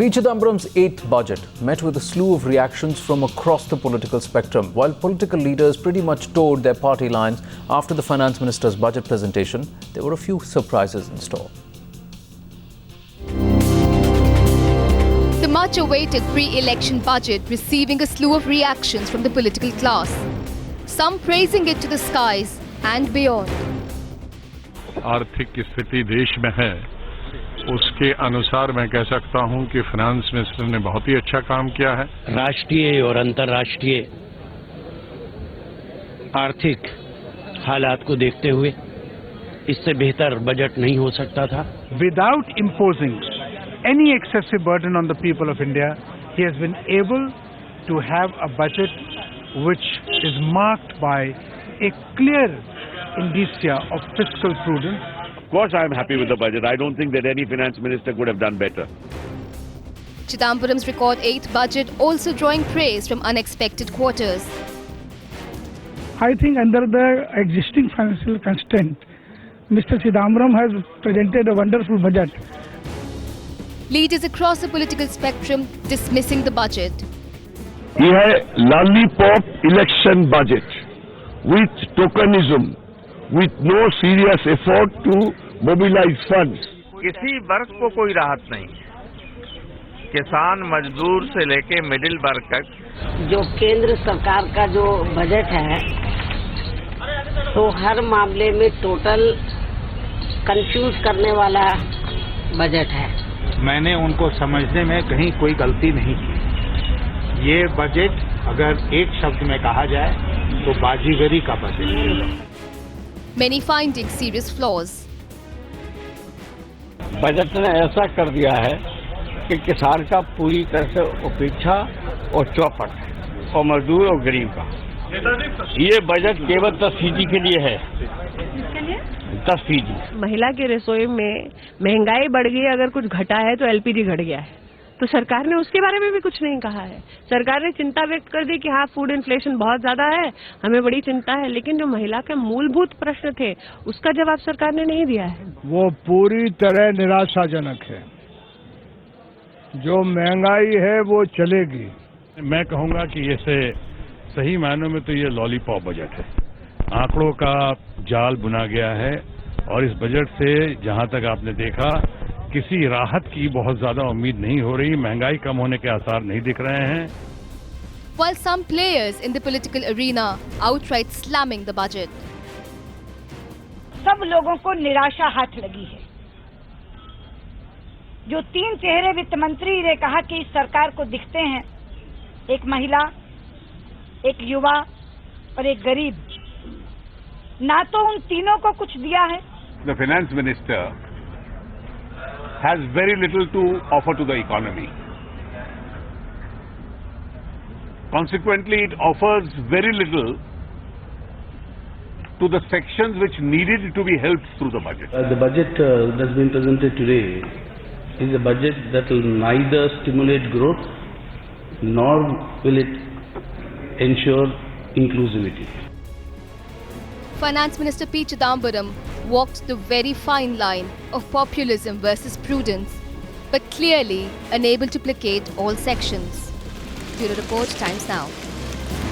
P. Chidambaram's eighth budget met with a slew of reactions from across the political spectrum. While political leaders pretty much toed their party lines after the finance minister's budget presentation, there were a few surprises in store. The much-awaited pre-election budget receiving a slew of reactions from the political class. Some praising it to the skies and beyond. आर्थिक स्थिति देश में है, उसके अनुसार मैं कह सकता हूं कि फाइनेंस मिनिस्टर ने बहुत ही अच्छा काम किया है। राष्ट्रीय और अंतर्राष्ट्रीय आर्थिक हालात को देखते हुए इससे बेहतर बजट नहीं हो सकता था। Without imposing any excessive burden on the people of India, he has been able to have a budget which is marked by a clear indicia of fiscal prudence. Of course, I am happy with the budget. I don't think that any finance minister could have done better. Chidambaram's record eighth budget also drawing praise from unexpected quarters. I think under the existing financial constraint, Mr. Chidambaram has presented a wonderful budget. Leaders across the political spectrum dismissing the budget. He had lollipop election budget with tokenism, with no serious effort to mobilize funds. किसी वर्ग को कोई राहत नहीं, किसान मजदूर से लेके मिडिल वर्ग तक। जो केंद्र सरकार का जो बजट है तो हर मामले में टोटल कंफ्यूज करने वाला बजट है। मैंने उनको समझने में कहीं कोई गलती नहीं की। ये बजट अगर एक शब्द में कहा जाए तो बाजीगरी का बजट है। Many finding serious flaws. Budget ने ऐसा कर दिया है कि किसान का पूरी तरह से उपेक्षा और चौपट है, और मजदूर और गरीब का। ये बजट केवल 10 फीसदी के लिए है। 10 फीसदी। महिला के रसोई में महंगाई बढ़ गई, अगर कुछ घटा है तो एलपीजी घट गया है, तो सरकार ने उसके बारे में भी कुछ नहीं कहा है। सरकार ने चिंता व्यक्त कर दी कि हाँ, फूड इन्फ्लेशन बहुत ज्यादा है, हमें बड़ी चिंता है, लेकिन जो महिला के मूलभूत प्रश्न थे उसका जवाब सरकार ने नहीं दिया है। वो पूरी तरह निराशाजनक है। जो महंगाई है वो चलेगी। मैं कहूंगा कि इसे सही मायनों में तो ये लॉलीपॉप बजट है। आंकड़ों का जाल बुना गया है और इस बजट से जहां तक आपने देखा किसी राहत की बहुत ज्यादा उम्मीद नहीं हो रही। महंगाई कम होने के आसार नहीं दिख रहे हैं। While some players in the political arena outright slamming the budget. सब लोगों को निराशा हाथ लगी है। जो 3 चेहरे वित्त मंत्री ने कहा कि इस सरकार को दिखते हैं, एक महिला, एक युवा और एक गरीब, ना तो उन तीनों को कुछ दिया है। The finance minister has very little to offer to the economy. Consequently, it offers very little to the sections which needed to be helped through the budget. The budget that's been presented today is a budget that will neither stimulate growth nor will it ensure inclusivity. Finance Minister P. Chidambaram walked the very fine line of populism versus prudence, but clearly unable to placate all sections. Bureau Report, Times Now.